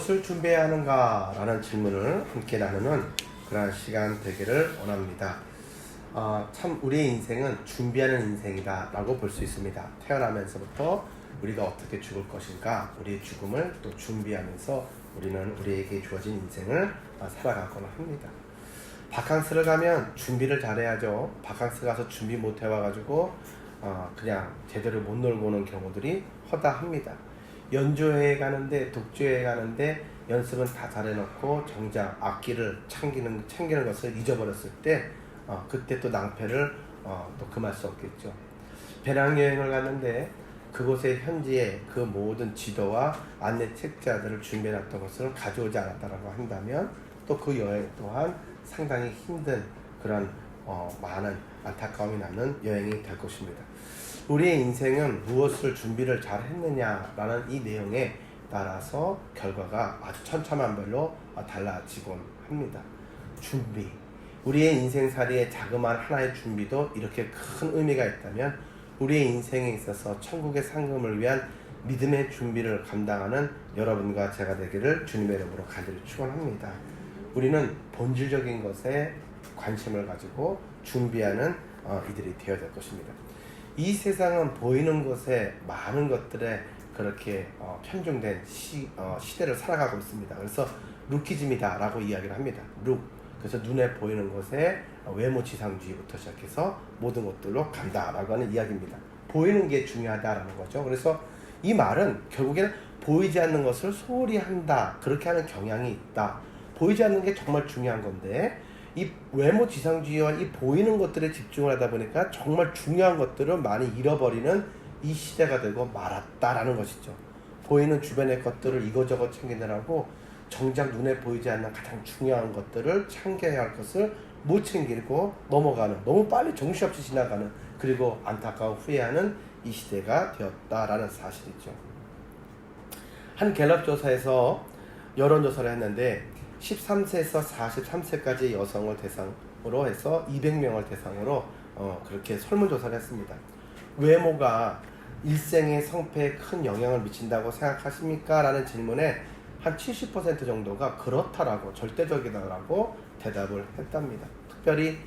무엇을 준비해야 하는가 라는 질문을 함께 나누는 그런 시간 되기를 원합니다. 참 우리의 인생은 준비하는 인생이다 라고 볼 수 있습니다. 태어나면서부터 우리가 어떻게 죽을 것인가, 우리의 죽음을 또 준비하면서 우리는 우리에게 주어진 인생을 살아가곤 합니다. 바캉스를 가면 준비를 잘해야죠. 바캉스 가서 준비 못 해와가지고 그냥 제대로 못 놀고 오는 경우들이 허다합니다. 연주회에 가는데, 독주회에 가는데 연습은 다 잘해놓고 정작 악기를 챙기는 것을 잊어버렸을 때 그때 또 낭패를 또 금할 수 없겠죠. 배낭여행을 갔는데 그곳의 현지에 그 모든 지도와 안내 책자들을 준비해놨던 것을 가져오지 않았다고 한다면 또 그 여행 또한 상당히 힘든 그런 많은 안타까움이 남는 여행이 될 것입니다. 우리의 인생은 무엇을 준비를 잘 했느냐라는 이 내용에 따라서 결과가 아주 천차만별로 달라지곤 합니다. 준비. 우리의 인생살이의 자그마한 하나의 준비도 이렇게 큰 의미가 있다면 우리의 인생에 있어서 천국의 상금을 위한 믿음의 준비를 감당하는 여러분과 제가 되기를 주님의 이름으로 간절히 축원합니다. 우리는 본질적인 것에 관심을 가지고 준비하는 이들이 되어야 될 것입니다. 이 세상은 보이는 것에 많은 것들에 그렇게 편중된 시대를 살아가고 있습니다. 그래서 루키즘이다 라고 이야기를 합니다. 그래서 눈에 보이는 것에 외모지상주의부터 시작해서 모든 것들로 간다 라고 하는 이야기입니다. 보이는 게 중요하다라는 거죠. 그래서 이 말은 결국에는 보이지 않는 것을 소홀히 한다, 그렇게 하는 경향이 있다. 보이지 않는 게 정말 중요한 건데 이 외모지상주의와 이 보이는 것들에 집중을 하다 보니까 정말 중요한 것들을 많이 잃어버리는 이 시대가 되고 말았다라는 것이죠. 보이는 주변의 것들을 이거저거 챙기느라고 정작 눈에 보이지 않는 가장 중요한 것들을 챙겨야 할 것을 못 챙기고 넘어가는, 너무 빨리 정신없이 지나가는, 그리고 안타까워 후회하는 이 시대가 되었다라는 사실이죠. 한 갤럽 조사에서 여론조사를 했는데 13세에서 43세까지 여성을 대상으로 해서 200명을 대상으로 그렇게 설문조사를 했습니다. 외모가 일생의 성패에 큰 영향을 미친다고 생각하십니까? 라는 질문에 한 70% 정도가 그렇다라고, 절대적이다라고 대답을 했답니다. 특별히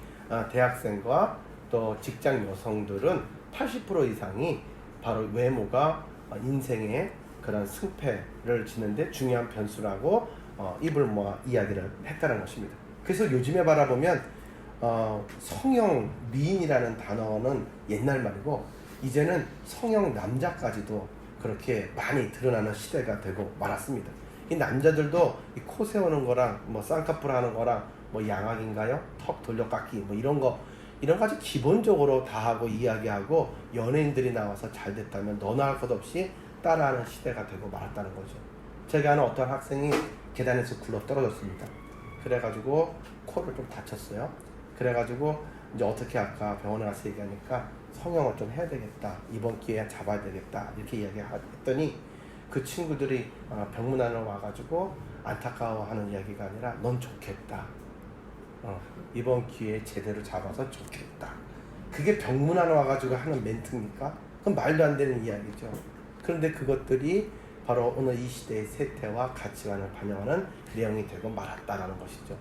대학생과 또 직장 여성들은 80% 이상이 바로 외모가 인생의 그런 승패를 지는데 중요한 변수라고 입을 모아 이야기를 했다는 것입니다. 그래서 요즘에 바라보면 성형 미인이라는 단어는 옛날 말이고 이제는 성형 남자까지도 그렇게 많이 드러나는 시대가 되고 말았습니다. 이 남자들도 이 코 세우는 거랑 뭐 쌍꺼풀 하는 거랑 뭐 양악인가요? 턱 돌려깎기 뭐 이런 거 아주 기본적으로 다 하고 이야기하고 연예인들이 나와서 잘 됐다면 너나 할 것 없이 따라하는 시대가 되고 말았다는 거죠. 제가 아는 어떤 학생이 계단에서 굴러 떨어졌습니다. 그래가지고 코를 좀 다쳤어요. 그래가지고 이제 어떻게 할까 병원에 가서 얘기하니까 성형을 좀 해야 되겠다, 이번 기회에 잡아야 되겠다 이렇게 이야기했더니 그 친구들이 병문안을 와가지고 안타까워하는 이야기가 아니라 넌 좋겠다, 이번 기회에 제대로 잡아서 좋겠다. 그게 병문안 와가지고 하는 멘트입니까? 그건 말도 안 되는 이야기죠. 그런데 그것들이 바로 오늘 이 시대의 세태와 가치관을 반영하는 내용이 되고 말았다라는 것이죠.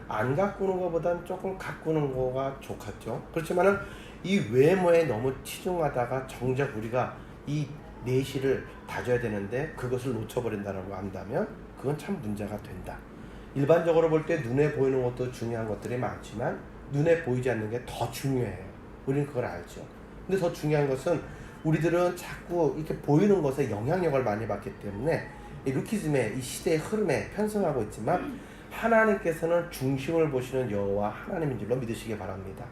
안 가꾸는 것보다는 조금 가꾸는 거가 좋겠죠. 그렇지만은 이 외모에 너무 치중하다가 정작 우리가 이 내실을 다져야 되는데 그것을 놓쳐버린다고 한다면 그건 참 문제가 된다. 일반적으로 볼 때 눈에 보이는 것도 중요한 것들이 많지만 눈에 보이지 않는 게 더 중요해요. 우리는 그걸 알죠. 근데 더 중요한 것은 우리들은 자꾸 이렇게 보이는 것에 영향력을 많이 받기 때문에 이 루키즘의 이 시대의 흐름에 편승하고 있지만 하나님께서는 중심을 보시는 여호와 하나님인 줄로 믿으시기 바랍니다.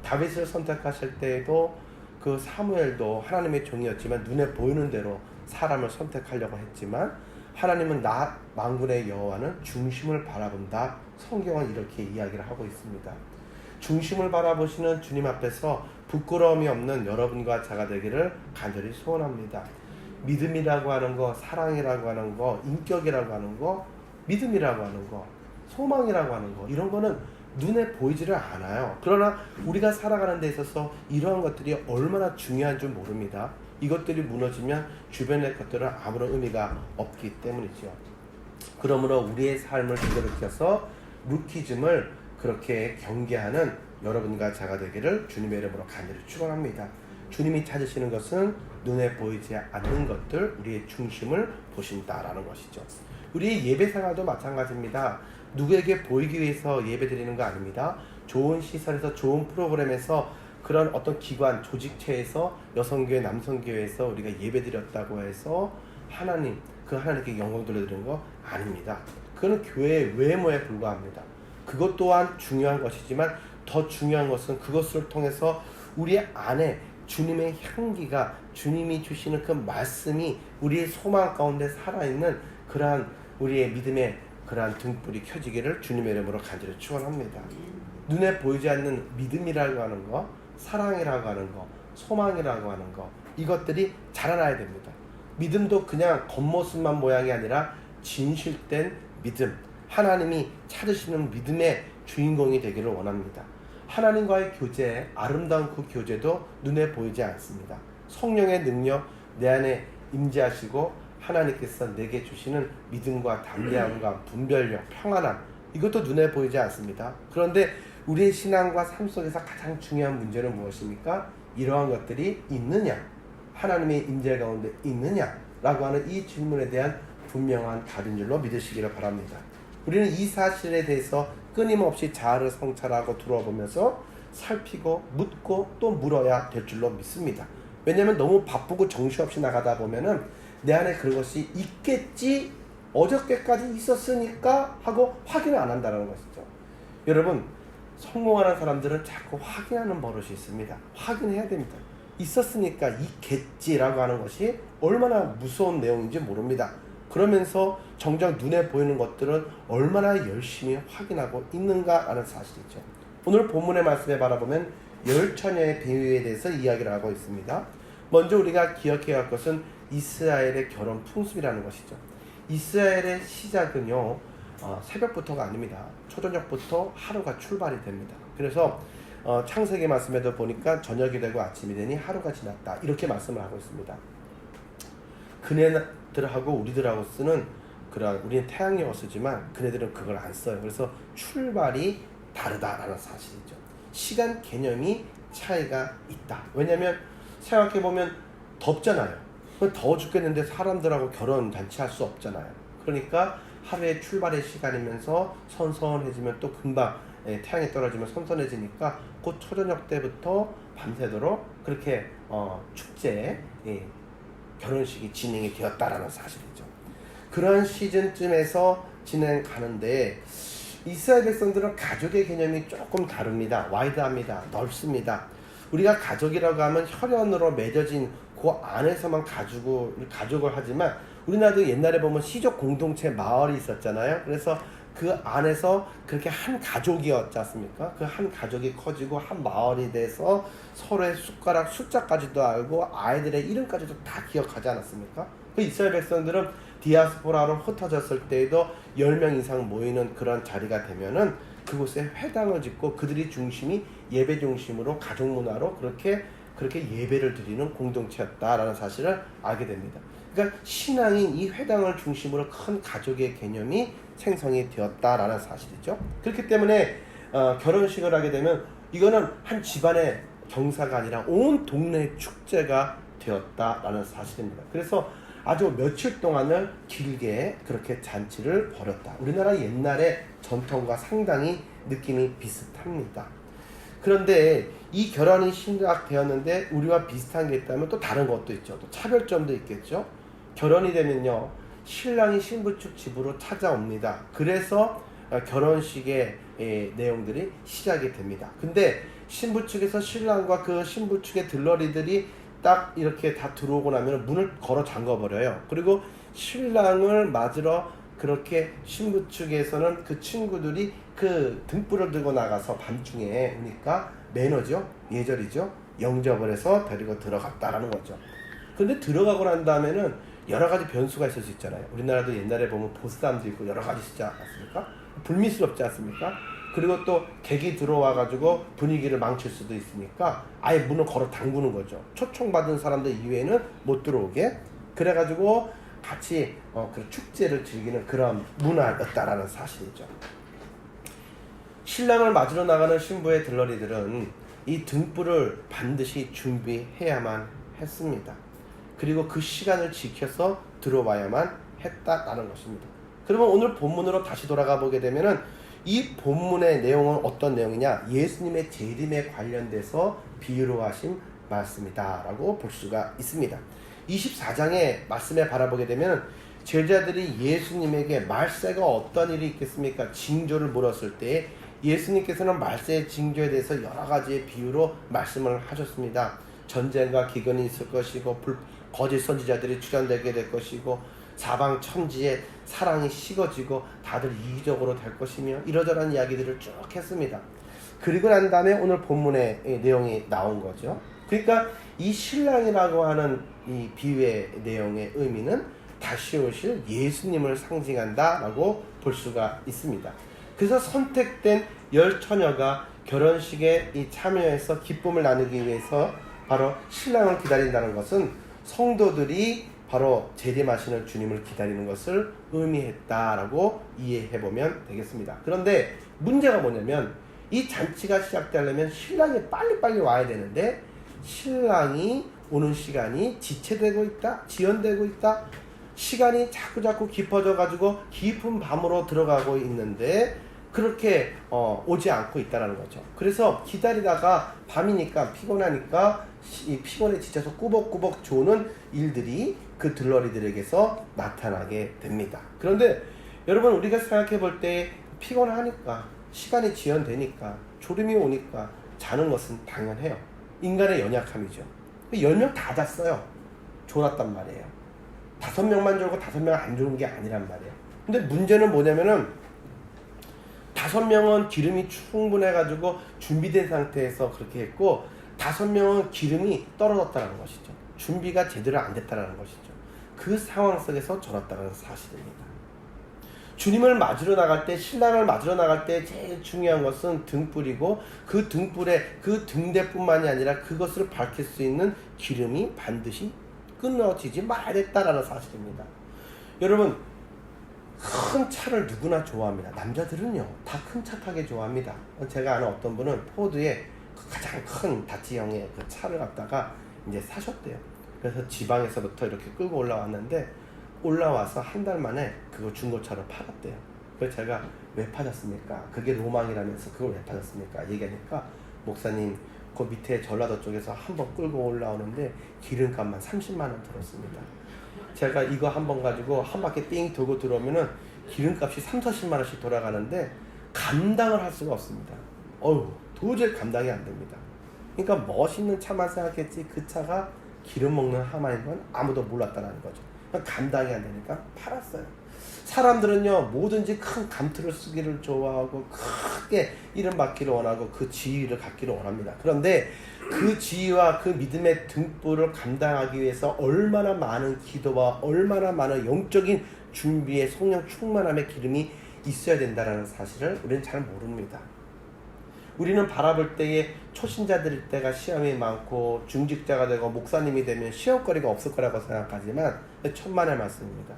다윗을 선택하실 때에도 그 사무엘도 하나님의 종이었지만 눈에 보이는 대로 사람을 선택하려고 했지만 하나님은 나 만군의 여호와는 중심을 바라본다. 성경은 이렇게 이야기를 하고 있습니다. 중심을 바라보시는 주님 앞에서 부끄러움이 없는 여러분과 제가 되기를 간절히 소원합니다. 믿음이라고 하는 거, 사랑이라고 하는 거, 인격이라고 하는 거, 믿음이라고 하는 거, 소망이라고 하는 거, 이런 거는 눈에 보이지를 않아요. 그러나 우리가 살아가는 데 있어서 이러한 것들이 얼마나 중요한 줄 모릅니다. 이것들이 무너지면 주변의 것들은 아무런 의미가 없기 때문이죠. 그러므로 우리의 삶을 뒤돌이켜서 무기즘을 그렇게 경계하는 여러분과 제가 되기를 주님의 이름으로 간절히 축원합니다. 주님이 찾으시는 것은 눈에 보이지 않는 것들, 우리의 중심을 보신다라는 것이죠. 우리의 예배 생활도 마찬가지입니다. 누구에게 보이기 위해서 예배 드리는 거 아닙니다. 좋은 시설에서, 좋은 프로그램에서, 그런 어떤 기관, 조직체에서, 여성교회, 남성교회에서 우리가 예배 드렸다고 해서 하나님께 영광 돌려드리는 거 아닙니다. 그건 교회의 외모에 불과합니다. 그것 또한 중요한 것이지만 더 중요한 것은 그것을 통해서 우리 안에 주님의 향기가, 주님이 주시는 그 말씀이 우리의 소망 가운데 살아있는 그러한 우리의 믿음의 그러한 등불이 켜지기를 주님의 이름으로 간절히 축원합니다. 눈에 보이지 않는 믿음이라고 하는 거, 사랑이라고 하는 거, 소망이라고 하는 거, 이것들이 자라나야 됩니다. 믿음도 그냥 겉모습만 모양이 아니라 진실된 믿음, 하나님이 찾으시는 믿음의 주인공이 되기를 원합니다. 하나님과의 교제, 아름다운 그 교제도 눈에 보이지 않습니다. 성령의 능력 내 안에 임재하시고 하나님께서 내게 주시는 믿음과 담대함과 분별력, 평안함, 이것도 눈에 보이지 않습니다. 그런데 우리의 신앙과 삶 속에서 가장 중요한 문제는 무엇입니까? 이러한 것들이 있느냐, 하나님의 임재 가운데 있느냐 라고 하는 이 질문에 대한 분명한 답인 줄로 믿으시기를 바랍니다. 우리는 이 사실에 대해서 끊임없이 자아를 성찰하고 들어보면서 살피고 묻고 또 물어야 될 줄로 믿습니다. 왜냐하면 너무 바쁘고 정신없이 나가다 보면은 내 안에 그것이 있겠지, 어저께까지 있었으니까 하고 확인을 안 한다는 것이죠. 여러분, 성공하는 사람들은 자꾸 확인하는 버릇이 있습니다. 확인해야 됩니다. 있었으니까 있겠지라고 하는 것이 얼마나 무서운 내용인지 모릅니다. 그러면서 정작 눈에 보이는 것들은 얼마나 열심히 확인하고 있는가라는 사실이죠. 오늘 본문의 말씀에 바라보면 10처녀의 비유에 대해서 이야기를 하고 있습니다. 먼저 우리가 기억해야 할 것은 이스라엘의 결혼 풍습이라는 것이죠. 이스라엘의 시작은요, 새벽부터가 아닙니다. 초저녁부터 하루가 출발이 됩니다. 그래서 창세기 말씀에도 보니까 저녁이 되고 아침이 되니 하루가 지났다, 이렇게 말씀을 하고 있습니다. 그네들하고 우리들하고 쓰는 우리는 태양력을 쓰지만 그네들은 그걸 안 써요. 그래서 출발이 다르다라는 사실이죠. 시간 개념이 차이가 있다. 왜냐하면 생각해보면 덥잖아요. 더워 죽겠는데 사람들하고 결혼 잔치 할 수 없잖아요. 그러니까 하루의 출발의 시간이면서 선선해지면 또 금방 태양이 떨어지면 선선해지니까 곧 초저녁 때부터 밤새도록 그렇게 축제, 결혼식이 진행이 되었다라는 사실이죠. 그런 시즌쯤에서 진행하는데 이스라엘 백성들은 가족의 개념이 조금 다릅니다. 와이드합니다. 넓습니다. 우리가 가족이라고 하면 혈연으로 맺어진 그 안에서만 가족을 하지만 우리나라도 옛날에 보면 시족 공동체 마을이 있었잖아요. 그래서 그 안에서 그렇게 한 가족이었지 않습니까? 그 한 가족이 커지고 한 마을이 돼서 서로의 숟가락 숫자까지도 알고 아이들의 이름까지도 다 기억하지 않았습니까? 그 이스라엘 백성들은 디아스포라로 흩어졌을 때에도 10명 이상 모이는 그런 자리가 되면은 그곳에 회당을 짓고 그들이 중심이 예배 중심으로 가족 문화로 그렇게 예배를 드리는 공동체였다라는 사실을 알게 됩니다. 그러니까 신앙인 이 회당을 중심으로 큰 가족의 개념이 생성이 되었다라는 사실이죠. 그렇기 때문에 결혼식을 하게 되면 이거는 한 집안의 경사가 아니라 온 동네 축제가 되었다라는 사실입니다. 그래서 아주 며칠 동안을 길게 그렇게 잔치를 벌였다. 우리나라 옛날의 전통과 상당히 느낌이 비슷합니다. 그런데 이 결혼이 시작되었는데 우리와 비슷한 게 있다면 또 다른 것도 있죠. 또 차별점도 있겠죠. 결혼이 되면요, 신랑이 신부 측 집으로 찾아옵니다. 그래서 결혼식의 내용들이 시작이 됩니다. 근데 신부 측에서 신랑과 그 신부 측의 들러리들이 딱 이렇게 다 들어오고 나면 문을 걸어 잠궈 버려요. 그리고 신랑을 맞으러 그렇게 신부 측에서는 그 친구들이 그 등불을 들고 나가서 밤중에, 그러니까 매너죠, 예절이죠, 영접을 해서 데리고 들어갔다라는 거죠. 근데 들어가고 난 다음에는 여러 가지 변수가 있을 수 있잖아요. 우리나라도 옛날에 보면 보쌈도 있고 여러 가지 있지 않습니까? 불미스럽지 않습니까? 그리고 또 객이 들어와 가지고 분위기를 망칠 수도 있으니까 아예 문을 걸어 담그는 거죠. 초청받은 사람들 이외에는 못 들어오게. 그래 가지고 같이 그 축제를 즐기는 그런 문화였다라는 사실이죠. 신랑을 맞으러 나가는 신부의 들러리들은 이 등불을 반드시 준비해야만 했습니다. 그리고 그 시간을 지켜서 들어와야만 했다라는 것입니다. 그러면 오늘 본문으로 다시 돌아가 보게 되면은 이 본문의 내용은 어떤 내용이냐? 예수님의 재림에 관련돼서 비유로 하신 말씀이다 라고 볼 수가 있습니다. 24장의 말씀에 바라보게 되면 제자들이 예수님에게 말세가 어떤 일이 있겠습니까? 징조를 물었을 때 예수님께서는 말세의 징조에 대해서 여러 가지의 비유로 말씀을 하셨습니다. 전쟁과 기근이 있을 것이고 거짓 선지자들이 출현되게 될 것이고 사방 천지에 사랑이 식어지고 다들 이기적으로 될 것이며 이러저러한 이야기들을 쭉 했습니다. 그리고 난 다음에 오늘 본문의 내용이 나온 거죠. 그러니까 이 신랑이라고 하는 이 비유의 내용의 의미는 다시 오실 예수님을 상징한다라고 볼 수가 있습니다. 그래서 선택된 10처녀가 결혼식에 참여해서 기쁨을 나누기 위해서 바로 신랑을 기다린다는 것은 성도들이 바로 재림하시는 주님을 기다리는 것을 의미했다라고 이해해보면 되겠습니다. 그런데 문제가 뭐냐면 이 잔치가 시작되려면 신랑이 빨리빨리 와야 되는데 신랑이 오는 시간이 지체되고 있다, 지연되고 있다, 시간이 자꾸 깊어져 가지고 깊은 밤으로 들어가고 있는데 그렇게 오지 않고 있다는 거죠. 그래서 기다리다가 밤이니까 피곤하니까 피곤에 지쳐서 꾸벅꾸벅 조는 일들이 그 들러리들에게서 나타나게 됩니다. 그런데 여러분 우리가 생각해 볼 때 피곤하니까 시간이 지연되니까 졸음이 오니까 자는 것은 당연해요. 인간의 연약함이죠. 10명 다 잤어요. 졸았단 말이에요. 5명만 졸고 5명 안 졸은 게 아니란 말이에요. 근데 문제는 뭐냐면은 5명은 기름이 충분해가지고 준비된 상태에서 그렇게 했고 5명은 기름이 떨어졌다는 것이죠. 준비가 제대로 안 됐다는 것이죠. 그 상황 속에서 졸았다는 사실입니다. 주님을 맞으러 나갈 때, 신랑을 맞으러 나갈 때 제일 중요한 것은 등불이고 그 등불에 그 등대뿐만이 아니라 그것을 밝힐 수 있는 기름이 반드시 끊어지지 말아야 됐다라는 사실입니다. 여러분 큰 차를 누구나 좋아합니다. 남자들은요 다 큰 차 타게 좋아합니다. 제가 아는 어떤 분은 포드의 가장 큰 다치형의 그 차를 갖다가 이제 사셨대요. 그래서 지방에서부터 이렇게 끌고 올라왔는데 올라와서 한 달 만에 그거 중고차로 팔았대요. 그래서 제가 왜 파셨습니까? 그게 로망이라면서 그걸 왜 파셨습니까? 얘기하니까 목사님 그 밑에 전라도 쪽에서 한번 끌고 올라오는데 기름값만 30만 원 들었습니다. 제가 이거 한번 가지고 한 바퀴 띵 돌고 들어오면은 기름값이 30-40만 원씩 돌아가는데 감당을 할 수가 없습니다. 도저히 감당이 안 됩니다. 그러니까 멋있는 차만 생각했지 그 차가 기름 먹는 하마인 건 아무도 몰랐다는 거죠. 감당이 안 되니까 팔았어요. 사람들은요 뭐든지 큰 감투를 쓰기를 좋아하고 크게 이름 받기를 원하고 그 지위를 갖기를 원합니다. 그런데 그 지위와 그 믿음의 등불을 감당하기 위해서 얼마나 많은 기도와 얼마나 많은 영적인 준비의 성령 충만함의 기름이 있어야 된다는 사실을 우리는 잘 모릅니다. 우리는 바라볼 때에 초신자들일 때가 시험이 많고 중직자가 되고 목사님이 되면 시험거리가 없을 거라고 생각하지만 천만의 말씀입니다.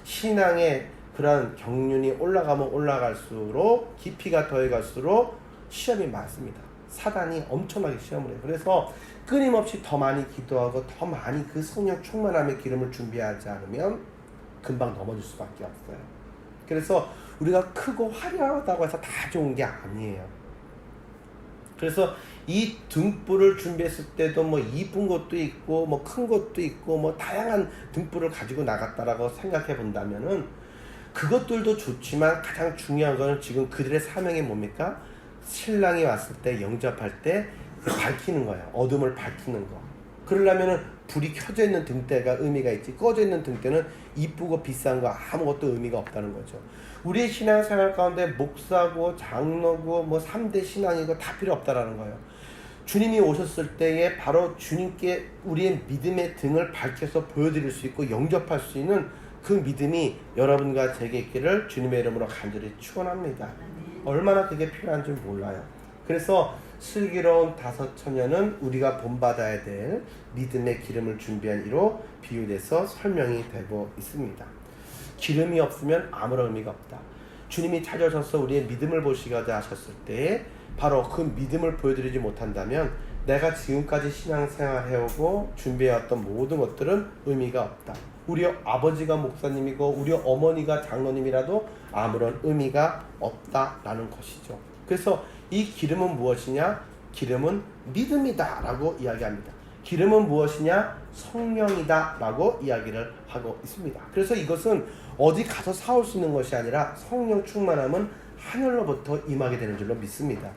신앙의 그런 경륜이 올라가면 올라갈수록 깊이가 더해갈수록 시험이 많습니다. 사단이 엄청나게 시험을 해요. 그래서 끊임없이 더 많이 기도하고 더 많이 그 성령 충만함의 기름을 준비하지 않으면 금방 넘어질 수밖에 없어요. 그래서 우리가 크고 화려하다고 해서 다 좋은 게 아니에요. 그래서 이 등불을 준비했을 때도 뭐 이쁜 것도 있고 뭐 큰 것도 있고 뭐 다양한 등불을 가지고 나갔다라고 생각해 본다면은 그것들도 좋지만 가장 중요한 거는 지금 그들의 사명이 뭡니까? 신랑이 왔을 때 영접할 때 밝히는 거예요. 어둠을 밝히는 거. 그러려면은 불이 켜져 있는 등대가 의미가 있지 꺼져 있는 등대는 이쁘고 비싼 거 아무것도 의미가 없다는 거죠. 우리의 신앙생활 가운데 목사고 장로고 뭐 3대 신앙이고 다 필요 없다라는 거예요. 주님이 오셨을 때에 바로 주님께 우리의 믿음의 등을 밝혀서 보여드릴 수 있고 영접할 수 있는 그 믿음이 여러분과 제게 있기를 주님의 이름으로 간절히 축원합니다. 얼마나 그게 필요한지 몰라요. 그래서 슬기로운 다섯 처녀는 우리가 본받아야 될 믿음의 기름을 준비한 이로 비유돼서 설명이 되고 있습니다. 기름이 없으면 아무런 의미가 없다. 주님이 찾아오셔서 우리의 믿음을 보시고자 하셨을 때 바로 그 믿음을 보여드리지 못한다면 내가 지금까지 신앙생활 해오고 준비해왔던 모든 것들은 의미가 없다. 우리 아버지가 목사님이고 우리 어머니가 장로님이라도 아무런 의미가 없다라는 것이죠. 그래서 이 기름은 무엇이냐? 기름은 믿음이다 라고 이야기합니다. 기름은 무엇이냐? 성령이다 라고 이야기를 하고 있습니다. 그래서 이것은 어디 가서 사올 수 있는 것이 아니라 성령 충만함은 하늘로부터 임하게 되는 줄로 믿습니다.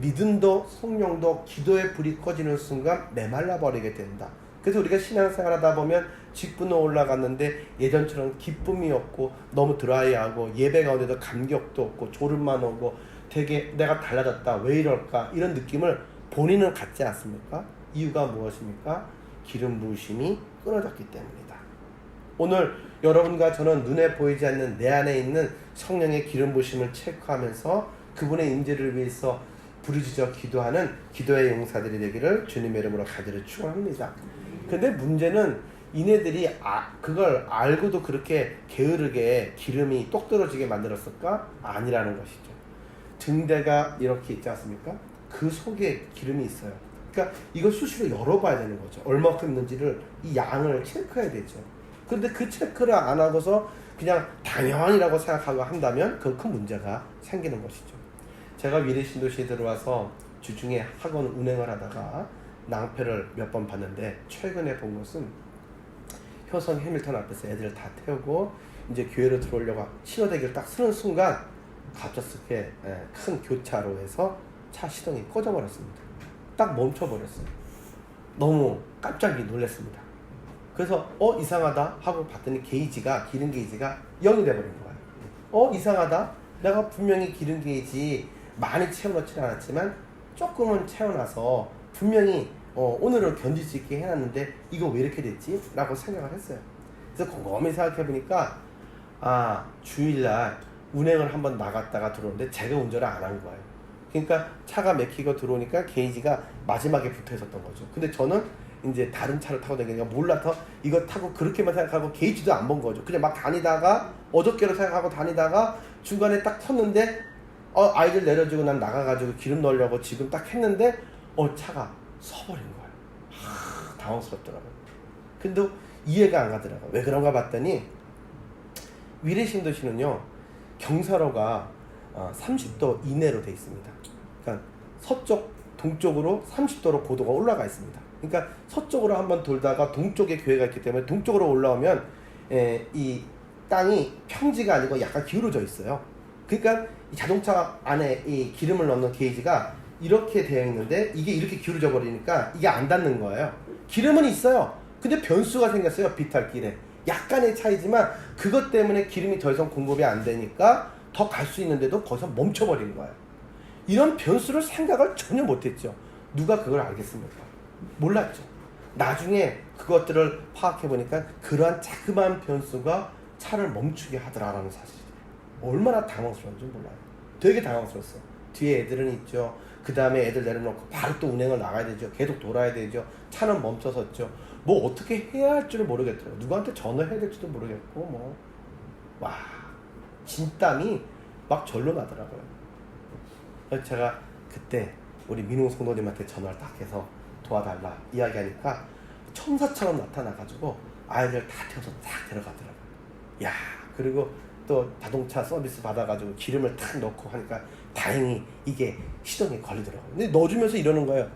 믿음도 성령도 기도의 불이 꺼지는 순간 메말라 버리게 된다. 그래서 우리가 신앙생활 하다 보면 직분으로 올라갔는데 예전처럼 기쁨이 없고 너무 드라이하고 예배 가운데도 감격도 없고 졸음만 오고 되게 내가 달라졌다 왜 이럴까 이런 느낌을 본인은 갖지 않습니까? 이유가 무엇입니까? 기름 부으심이 끊어졌기 때문이다. 오늘 여러분과 저는 눈에 보이지 않는 내 안에 있는 성령의 기름 부으심을 체크하면서 그분의 임재를 위해서 부르짖어 기도하는 기도의 용사들이 되기를 주님의 이름으로 간절히 축원합니다. 근데 문제는 이네들이 그걸 알고도 그렇게 게으르게 기름이 똑 떨어지게 만들었을까? 아니라는 것이죠. 등대가 이렇게 있지 않습니까? 그 속에 기름이 있어요. 그러니까 이걸 수시로 열어봐야 되는 거죠. 얼마큼 있는지를 이 양을 체크해야 되죠. 그런데 그 체크를 안 하고서 그냥 당연이라고 생각하고 한다면 그건 큰 문제가 생기는 것이죠. 제가 위례신도시에 들어와서 주중에 학원 운행을 하다가 낭패를 몇 번 봤는데 최근에 본 것은 효성 해밀턴 앞에서 애들을 다 태우고 이제 교회로 들어오려고 신호대기를 딱 서는 순간 갑작스럽게 큰 교차로에서 차 시동이 꺼져버렸습니다. 딱 멈춰버렸어요. 너무 깜짝 놀랐습니다. 그래서 이상하다 하고 봤더니 기름 게이지가 0이 돼버린 거예요. 이상하다. 내가 분명히 기름 게이지 많이 채워놓지는 않았지만 조금은 채워놔서 분명히 오늘은 견딜 수 있게 해놨는데 이거 왜 이렇게 됐지? 라고 생각을 했어요. 그래서 곰곰이 생각해보니까 주일날 운행을 한번 나갔다가 들어오는데 제가 운전을 안 한 거예요. 그러니까 차가 막히고 들어오니까 게이지가 마지막에 붙어 있었던 거죠. 근데 저는 이제 다른 차를 타고 다니니까 몰라서 이거 타고 그렇게만 생각하고 게이지도 안 본 거죠. 그냥 막 다니다가 어저께로 생각하고 다니다가 중간에 딱 섰는데 아이들 내려주고 난 나가가지고 기름 넣으려고 지금 딱 했는데 차가 서버린 거예요. 당황스럽더라고요. 근데 이해가 안 가더라고요. 왜 그런가 봤더니 위례신도시는요 경사로가 30도 이내로 돼 있습니다. 그러니까 서쪽 동쪽으로 30도로 고도가 올라가 있습니다. 그러니까 서쪽으로 한번 돌다가 동쪽에 교회가 있기 때문에 동쪽으로 올라오면 이 땅이 평지가 아니고 약간 기울어져 있어요. 그러니까 이 자동차 안에 이 기름을 넣는 게이지가 이렇게 되어 있는데 이게 이렇게 기울어져 버리니까 이게 안 닿는 거예요. 기름은 있어요. 근데 변수가 생겼어요. 비탈길에 약간의 차이지만 그것 때문에 기름이 더 이상 공급이 안 되니까 더 갈 수 있는데도 거기서 멈춰버린 거예요. 이런 변수를 생각을 전혀 못했죠. 누가 그걸 알겠습니까? 몰랐죠. 나중에 그것들을 파악해보니까 그러한 자그마한 변수가 차를 멈추게 하더라라는 사실이에요. 얼마나 당황스러운지 몰라요. 되게 당황스러웠어요. 뒤에 애들은 있죠. 그 다음에 애들 내려놓고 바로 또 운행을 나가야 되죠. 계속 돌아야 되죠. 차는 멈춰섰죠. 뭐 어떻게 해야 할지를 모르겠더라고요. 누구한테 전화해야 될지도 모르겠고 진땀이 막 절로 나더라고요. 그래서 제가 그때 우리 민웅 성도님한테 전화를 딱 해서 도와달라 이야기하니까 천사처럼 나타나가지고 아이들 다 태워서 딱 데려가더라고요. 그리고 또 자동차 서비스 받아가지고 기름을 탁 넣고 하니까 다행히 이게 시동이 걸리더라고요. 근데 넣어주면서 이러는 거예요.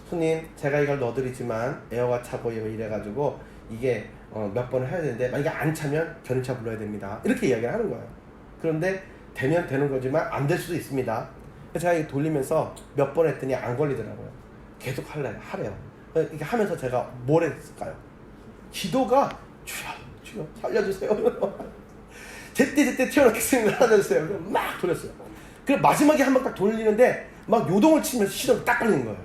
손님, 제가 이걸 넣어드리지만 에어가 차고 이래가지고 이게 몇 번을 해야 되는데 만약에 안 차면 견인차 불러야 됩니다. 이렇게 이야기를 하는 거예요. 그런데 되면 되는 거지만 안 될 수도 있습니다. 제가 이거 돌리면서 몇 번 했더니 안 걸리더라고요. 계속 하래요. 이렇게 하면서 제가 뭘 했을까요? 기도가 주여 살려주세요. 제때 튀어놓겠습니다. 살려주세요. 막 돌렸어요. 그리고 마지막에 한 번 딱 돌리는데 막 요동을 치면서 시동이 딱 걸리는 거예요.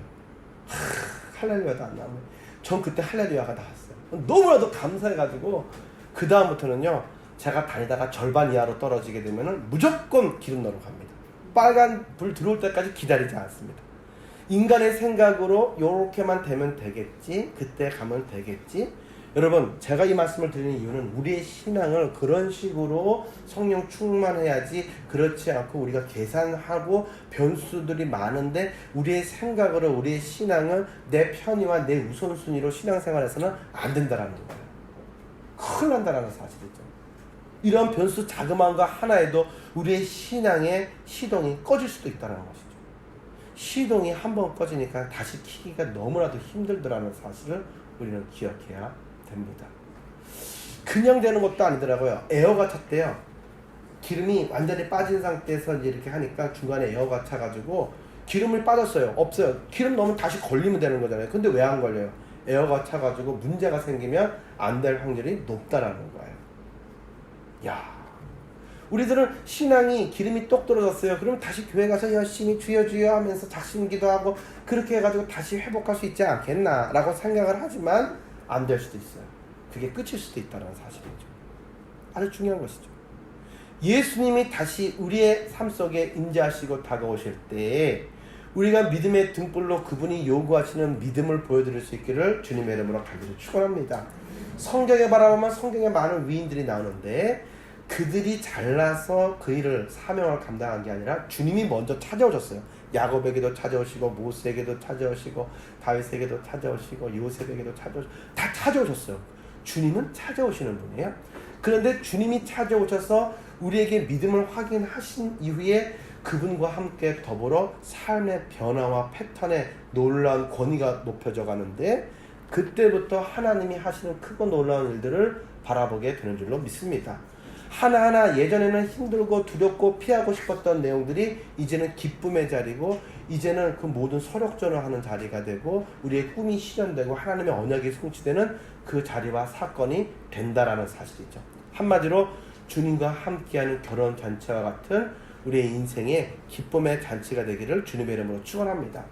할렐루야도 안 나오네. 전 그때 할렐루야가 나왔어요. 너무나도 감사해가지고 그 다음부터는요 제가 다니다가 절반 이하로 떨어지게 되면은 무조건 기름 넣으러 갑니다. 빨간 불 들어올 때까지 기다리지 않습니다. 인간의 생각으로 요렇게만 되면 되겠지, 그때 가면 되겠지. 여러분, 제가 이 말씀을 드리는 이유는 우리의 신앙을 그런 식으로 성령 충만해야지, 그렇지 않고 우리가 계산하고 변수들이 많은데 우리의 생각으로 우리의 신앙을 내 편의와 내 우선순위로 신앙생활에서는 안 된다라는 거예요. 큰일 난다라는 사실이죠. 이런 변수 자그마한 거 하나에도 우리의 신앙의 시동이 꺼질 수도 있다는 것이죠. 시동이 한번 꺼지니까 다시 켜기가 너무나도 힘들더라는 사실을 우리는 기억해야 됩니다. 그냥 되는 것도 아니더라고요. 에어가 찼대요. 기름이 완전히 빠진 상태에서 이제 이렇게 하니까 중간에 에어가 차가지고 기름이 빠졌어요. 없어요. 기름 넣으면 다시 걸리면 되는 거잖아요. 근데 왜 안 걸려요? 에어가 차가지고 문제가 생기면 안 될 확률이 높다라는 거예요. 야, 우리들은 신앙이 기름이 똑 떨어졌어요. 그러면 다시 교회 가서 열심히 주여 주여 하면서 작심기도 하고 그렇게 해가지고 다시 회복할 수 있지 않겠나 라고 생각을 하지만 안 될 수도 있어요. 그게 끝일 수도 있다는 사실이죠. 아주 중요한 것이죠. 예수님이 다시 우리의 삶 속에 임재하시고 다가오실 때 우리가 믿음의 등불로 그분이 요구하시는 믿음을 보여드릴 수 있기를 주님의 이름으로 간절히 축원합니다. 성경에 바라보면 성경에 많은 위인들이 나오는데 그들이 잘나서 그 일을 사명을 감당한 게 아니라 주님이 먼저 찾아오셨어요. 야곱에게도 찾아오시고 모세에게도 찾아오시고 다윗에게도 찾아오시고 요셉에게도 찾아오시고 다 찾아오셨어요. 주님은 찾아오시는 분이에요. 그런데 주님이 찾아오셔서 우리에게 믿음을 확인하신 이후에 그분과 함께 더불어 삶의 변화와 패턴의 놀라운 권위가 높여져 가는데 그때부터 하나님이 하시는 크고 놀라운 일들을 바라보게 되는 줄로 믿습니다. 하나하나 예전에는 힘들고 두렵고 피하고 싶었던 내용들이 이제는 기쁨의 자리고 이제는 그 모든 서력전을 하는 자리가 되고 우리의 꿈이 실현되고 하나님의 언약이 성취되는 그 자리와 사건이 된다라는 사실이죠. 한마디로 주님과 함께하는 결혼 잔치와 같은 우리의 인생의 기쁨의 잔치가 되기를 주님의 이름으로 축원합니다.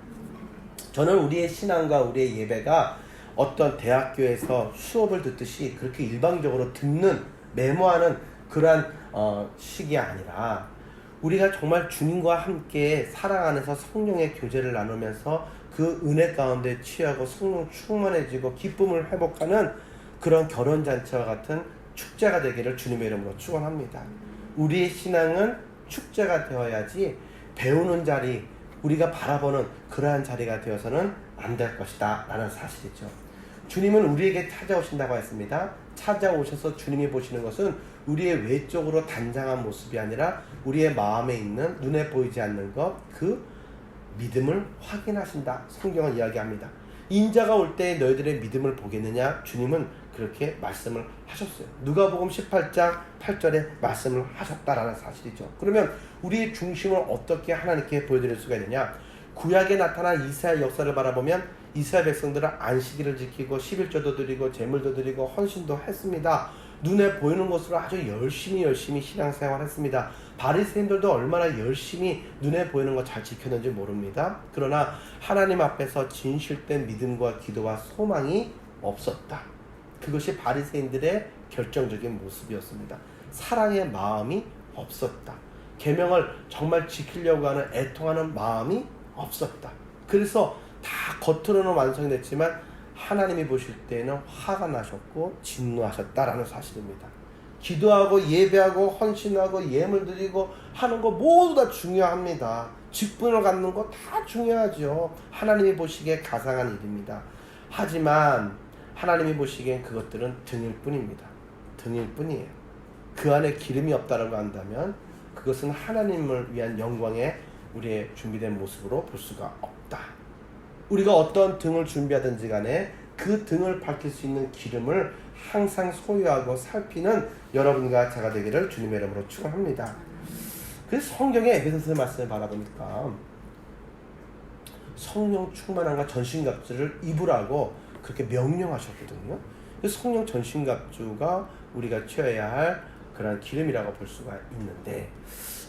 저는 우리의 신앙과 우리의 예배가 어떤 대학교에서 수업을 듣듯이 그렇게 일방적으로 듣는 메모하는 그러한 식이 아니라 우리가 정말 주님과 함께 사랑 안에서 성령의 교제를 나누면서 그 은혜 가운데 취하고 성령 충만해지고 기쁨을 회복하는 그런 결혼잔치와 같은 축제가 되기를 주님의 이름으로 축원합니다. 우리의 신앙은 축제가 되어야지 배우는 자리, 우리가 바라보는 그러한 자리가 되어서는 안 될 것이다 라는 사실이죠. 주님은 우리에게 찾아오신다고 했습니다. 찾아오셔서 주님이 보시는 것은 우리의 외적으로 단장한 모습이 아니라 우리의 마음에 있는 눈에 보이지 않는 것, 그 믿음을 확인하신다. 성경은 이야기합니다. 인자가 올 때 너희들의 믿음을 보겠느냐? 주님은 그렇게 말씀을 하셨어요. 누가복음 18장 8절에 말씀을 하셨다라는 사실이죠. 그러면 우리의 중심을 어떻게 하나님께 보여드릴 수가 있느냐? 구약에 나타난 이스라엘 역사를 바라보면 이스라엘 백성들은 안식일을 지키고 11조도 드리고 제물도 드리고 헌신도 했습니다. 눈에 보이는 것으로 아주 열심히 신앙생활 했습니다. 바리새인들도 얼마나 열심히 눈에 보이는 거 잘 지켰는지 모릅니다. 그러나 하나님 앞에서 진실된 믿음과 기도와 소망이 없었다. 그것이 바리새인들의 결정적인 모습이었습니다. 사랑의 마음이 없었다. 계명을 정말 지키려고 하는 애통하는 마음이 없었다. 그래서 다 겉으로는 완성이 됐지만 하나님이 보실 때에는 화가 나셨고 진노하셨다라는 사실입니다. 기도하고 예배하고 헌신하고 예물 드리고 하는 거 모두 다 중요합니다. 직분을 갖는 거 다 중요하죠. 하나님이 보시기에 가상한 일입니다. 하지만 하나님이 보시기엔 그것들은 등일 뿐입니다. 등일 뿐이에요. 그 안에 기름이 없다라고 한다면 그것은 하나님을 위한 영광의 우리의 준비된 모습으로 볼 수가 없다. 우리가 어떤 등을 준비하든지 간에 그 등을 밝힐 수 있는 기름을 항상 소유하고 살피는 여러분과 제가 되기를 주님의 이름으로 축원합니다. 그래서 성경의 에베소서의 말씀을 바라보니까 성령 충만함과 전신갑주를 입으라고 그렇게 명령하셨거든요. 그래서 성령 전신갑주가 우리가 취해야 할 그런 기름이라고 볼 수가 있는데,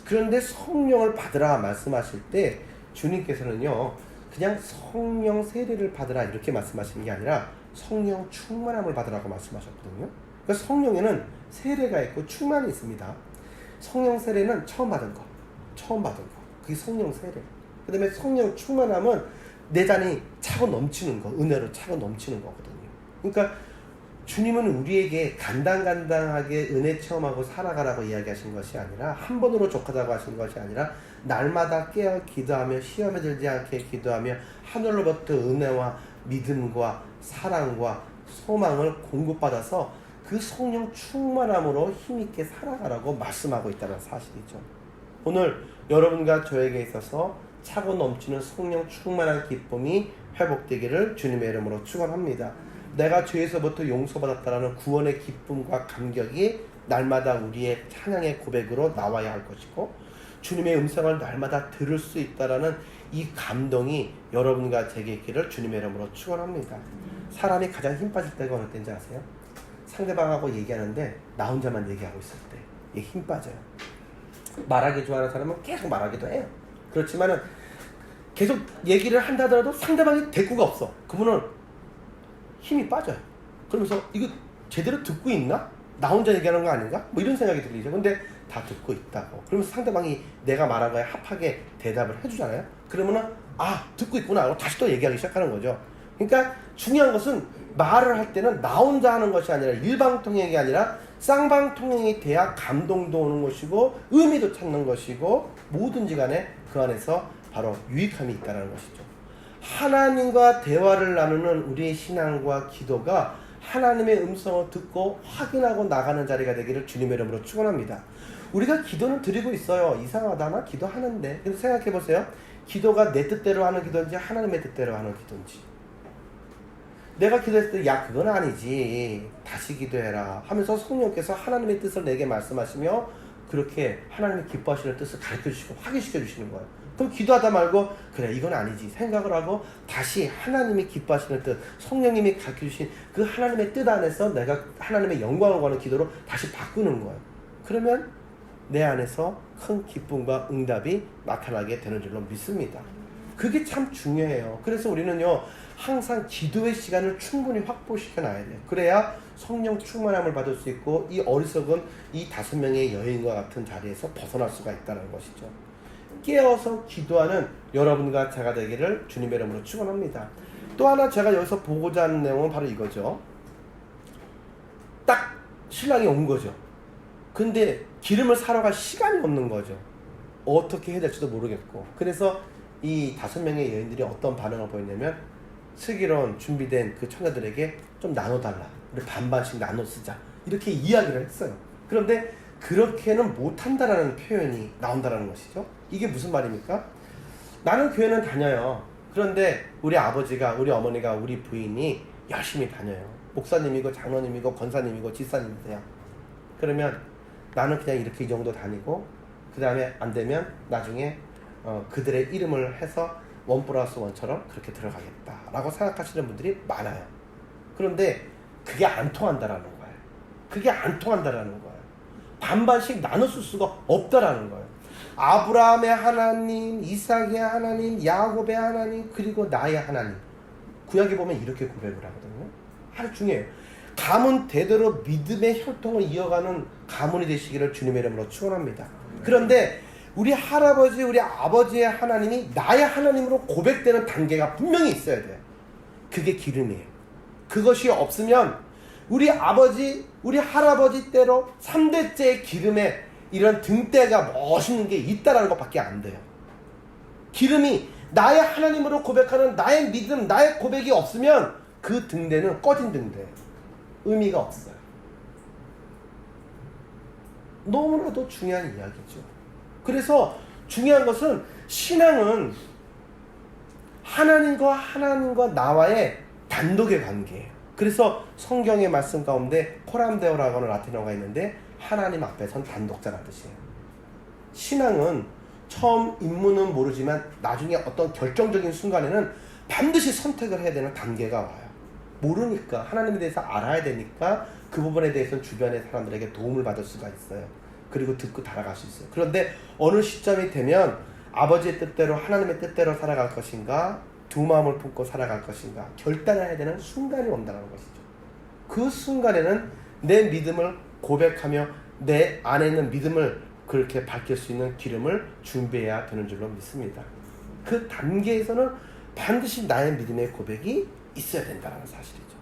그런데 성령을 받으라 말씀하실 때 주님께서는요 그냥 성령 세례를 받으라 이렇게 말씀하시는 게 아니라 성령 충만함을 받으라고 말씀하셨거든요. 그러니까 성령에는 세례가 있고 충만이 있습니다. 성령 세례는 처음 받은 거. 그게 성령 세례. 그 다음에 성령 충만함은 내 잔이 차고 넘치는 거, 은혜로 차고 넘치는 거거든요. 그러니까 주님은 우리에게 간당간당하게 은혜 체험하고 살아가라고 이야기하신 것이 아니라, 한 번으로 족하다고 하신 것이 아니라, 날마다 깨어 기도하며 시험에 들지 않게 기도하며 하늘로부터 은혜와 믿음과 사랑과 소망을 공급받아서 그 성령 충만함으로 힘있게 살아가라고 말씀하고 있다는 사실이죠. 오늘 여러분과 저에게 있어서 차고 넘치는 성령 충만한 기쁨이 회복되기를 주님의 이름으로 축원합니다. 내가 죄에서부터 용서받았다라는 구원의 기쁨과 감격이 날마다 우리의 찬양의 고백으로 나와야 할 것이고, 주님의 음성을 날마다 들을 수 있다라는 이 감동이 여러분과 제게 있기를 주님의 이름으로 축원합니다. 사람이 가장 힘 빠질 때가 어느 때인지 아세요? 상대방하고 얘기하는데 나 혼자만 얘기하고 있을 때 이게 힘 빠져요. 말하기 좋아하는 사람은 계속 말하기도 해요. 그렇지만은 계속 얘기를 한다 하더라도 상대방이 대꾸가 없어. 그분은 힘이 빠져요. 그러면서 이거 제대로 듣고 있나? 나 혼자 얘기하는 거 아닌가? 뭐 이런 생각이 들리죠. 근데 다 듣고 있다고. 그러면서 상대방이 내가 말한 거에 합하게 대답을 해주잖아요. 그러면은 듣고 있구나 하고 다시 또 얘기하기 시작하는 거죠. 그러니까 중요한 것은 말을 할 때는 나 혼자 하는 것이 아니라 일방통행이 아니라 쌍방통행이 돼야 감동도 오는 것이고 의미도 찾는 것이고, 뭐든지 간에 그 안에서 바로 유익함이 있다는 것이죠. 하나님과 대화를 나누는 우리의 신앙과 기도가 하나님의 음성을 듣고 확인하고 나가는 자리가 되기를 주님의 이름으로 축원합니다. 우리가 기도는 드리고 있어요. 이상하다, 나 기도하는데. 근데 생각해 보세요. 기도가 내 뜻대로 하는 기도인지 하나님의 뜻대로 하는 기도인지. 내가 기도했을 때 야 그건 아니지, 다시 기도해라 하면서 성령께서 하나님의 뜻을 내게 말씀하시며 그렇게 하나님의 기뻐하시는 뜻을 가르쳐주시고 확인시켜 주시는 거예요. 그럼 기도하다 말고 그래 이건 아니지 생각을 하고 다시 하나님이 기뻐하시는 뜻, 성령님이 가르쳐주신 그 하나님의 뜻 안에서 내가 하나님의 영광을 구하는 기도로 다시 바꾸는 거예요. 그러면 내 안에서 큰 기쁨과 응답이 나타나게 되는 줄로 믿습니다. 그게 참 중요해요. 그래서 우리는요 항상 기도의 시간을 충분히 확보시켜 놔야 돼요. 그래야 성령 충만함을 받을 수 있고 이 어리석은 이 5명의 여인과 같은 자리에서 벗어날 수가 있다는 것이죠. 깨어서 기도하는 여러분과 제가 되기를 주님의 이름으로 축원합니다. 또 하나 제가 여기서 보고자 하는 내용은 바로 이거죠. 딱 신랑이 온 거죠. 근데 기름을 사러 갈 시간이 없는 거죠. 어떻게 해야 될지도 모르겠고. 그래서 이 5명의 여인들이 어떤 반응을 보였냐면, 슬기로운 준비된 그 처녀들에게 좀 나눠달라, 우리 반반씩 나눠 쓰자, 이렇게 이야기를 했어요. 그런데 그렇게는 못한다라는 표현이 나온다는 것이죠. 이게 무슨 말입니까? 나는 교회는 다녀요. 그런데 우리 아버지가, 우리 어머니가, 우리 부인이 열심히 다녀요. 목사님이고 장로님이고 권사님이고 집사님이세요. 그러면 나는 그냥 이렇게 이 정도 다니고 그 다음에 안 되면 나중에 그들의 이름을 해서 1+1처럼 그렇게 들어가겠다라고 생각하시는 분들이 많아요. 그런데 그게 안 통한다라는 거예요. 그게 안 통한다라는 거예요. 반반씩 나눠 쓸 수가 없다라는 거예요. 아브라함의 하나님, 이삭의 하나님, 야곱의 하나님, 그리고 나의 하나님. 구약에 보면 이렇게 고백을 하거든요. 아주 중요해요. 가문 대대로 믿음의 혈통을 이어가는 가문이 되시기를 주님의 이름으로 축원합니다. 그런데 우리 할아버지, 우리 아버지의 하나님이 나의 하나님으로 고백되는 단계가 분명히 있어야 돼요. 그게 기름이에요. 그것이 없으면 우리 아버지, 우리 할아버지 때로 3대째의 기름에 이런 등대가 멋있는 게 있다라는 것밖에 안 돼요. 기름이 나의 하나님으로 고백하는 나의 믿음, 나의 고백이 없으면 그 등대는 꺼진 등대예요. 의미가 없어요. 너무나도 중요한 이야기죠. 그래서 중요한 것은 신앙은 하나님과 나와의 단독의 관계예요. 그래서 성경의 말씀 가운데 코람데오라고 하는 라틴어가 있는데 하나님 앞에선 단독자라는 뜻이에요. 신앙은 처음 입문은 모르지만 나중에 어떤 결정적인 순간에는 반드시 선택을 해야 되는 단계가 와요. 모르니까, 하나님에 대해서 알아야 되니까 그 부분에 대해서는 주변의 사람들에게 도움을 받을 수가 있어요. 그리고 듣고 달아갈 수 있어요. 그런데 어느 시점이 되면 아버지의 뜻대로, 하나님의 뜻대로 살아갈 것인가, 두 마음을 품고 살아갈 것인가 결단해야 되는 순간이 온다는 것이죠. 그 순간에는 내 믿음을 고백하며 내 안에 있는 믿음을 그렇게 밝힐 수 있는 기름을 준비해야 되는 줄로 믿습니다. 그 단계에서는 반드시 나의 믿음의 고백이 있어야 된다는 사실이죠.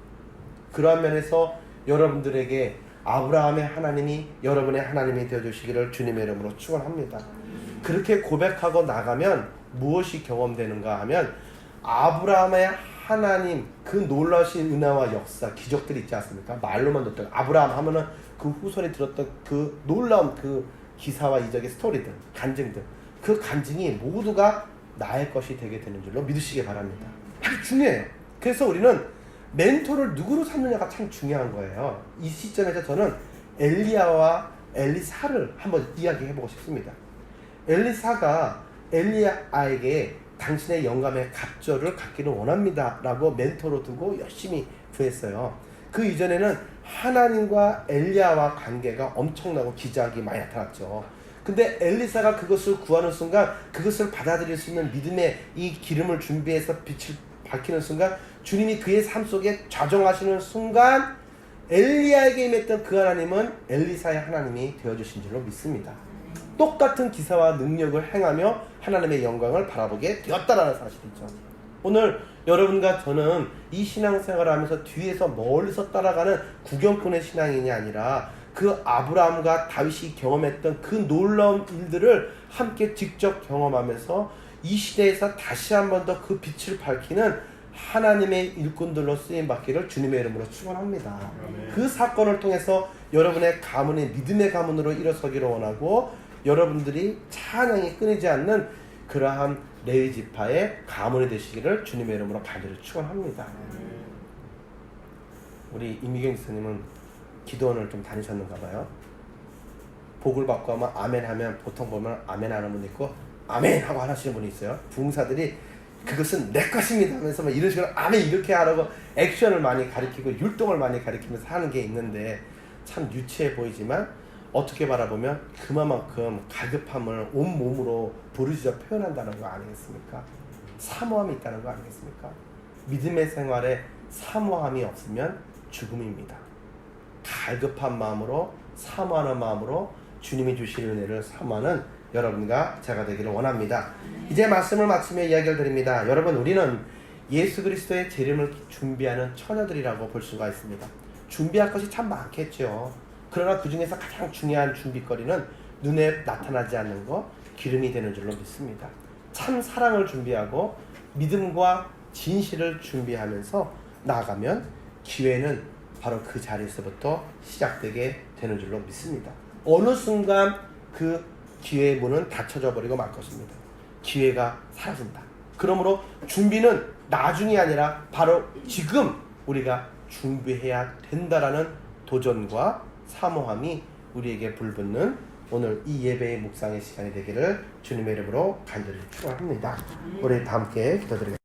그러한 면에서 여러분들에게 아브라함의 하나님이 여러분의 하나님이 되어주시기를 주님의 이름으로 축원합니다. 그렇게 고백하고 나가면 무엇이 경험되는가 하면 아브라함의 하나님 그 놀라우신 은혜와 역사 기적들이 있지 않습니까? 말로만 듣던 아브라함 하면은 그 후손이 들었던 그 놀라운 그 기사와 이적의 스토리들 간증들 그 간증이 모두가 나의 것이 되게 되는 줄로 믿으시기 바랍니다. 아주 중요해요. 그래서 우리는 멘토를 누구로 삼느냐가 참 중요한 거예요. 이 시점에서 저는 엘리야와 엘리사를 한번 이야기해보고 싶습니다. 엘리사가 엘리야에게 당신의 영감의 갑절을 갖기를 원합니다 라고 멘토로 두고 열심히 구했어요. 그 이전에는 하나님과 엘리야와 관계가 엄청나고 기적이 많이 나타났죠. 근데 엘리사가 그것을 구하는 순간 그것을 받아들일 수 있는 믿음의 이 기름을 준비해서 빛을 밝히는 순간 주님이 그의 삶 속에 좌정하시는 순간 엘리야에게 임했던 그 하나님은 엘리사의 하나님이 되어주신 줄로 믿습니다. 똑같은 기사와 능력을 행하며 하나님의 영광을 바라보게 되었다라는 사실이죠. 오늘 여러분과 저는 이 신앙생활을 하면서 뒤에서 멀리서 따라가는 구경꾼의 신앙인이 아니라 그 아브라함과 다윗이 경험했던 그 놀라운 일들을 함께 직접 경험하면서 이 시대에서 다시 한 번 더 그 빛을 밝히는 하나님의 일꾼들로 쓰임받기를 주님의 이름으로 축원합니다. 그 사건을 통해서 여러분의 가문이 믿음의 가문으로 일어서기를 원하고 여러분들이 찬양이 끊이지 않는 그러한 레위 지파의 가문이 되시기를 주님의 이름으로 간절히 축원합니다. 우리 이미경 지사님은 기도원을 좀 다니셨는가 봐요. 복을 받고 하면 아멘 하면 보통 보면 아멘 하는 분이 있고 아멘 하고 하시는 분이 있어요. 부흥사들이 그것은 내 것입니다 하면서 막 이런 식으로 아멘 이렇게 하라고 액션을 많이 가리키고 율동을 많이 가리키면서 하는 게 있는데 참 유치해 보이지만 어떻게 바라보면 그만큼 갈급함을 온몸으로 부르짖어 표현한다는 거 아니겠습니까? 사모함이 있다는 거 아니겠습니까? 믿음의 생활에 사모함이 없으면 죽음입니다. 갈급한 마음으로 사모하는 마음으로 주님이 주실 은혜를 사모하는 여러분과 제가 되기를 원합니다. 이제 말씀을 마치며 이야기를 드립니다. 여러분 우리는 예수 그리스도의 재림을 준비하는 처녀들이라고 볼 수가 있습니다. 준비할 것이 참 많겠죠. 그러나 그 중에서 가장 중요한 준비거리는 눈에 나타나지 않는 것, 기름이 되는 줄로 믿습니다. 참 사랑을 준비하고 믿음과 진실을 준비하면서 나아가면 기회는 바로 그 자리에서부터 시작되게 되는 줄로 믿습니다. 어느 순간 그 기회의 문은 닫혀져 버리고 말 것입니다. 기회가 사라진다. 그러므로 준비는 나중이 아니라 바로 지금 우리가 준비해야 된다라는 도전과 사모함이 우리에게 불붙는 오늘 이 예배의 묵상의 시간이 되기를 주님의 이름으로 간절히 축원합니다. 우리 다 함께 기도드리겠습니다.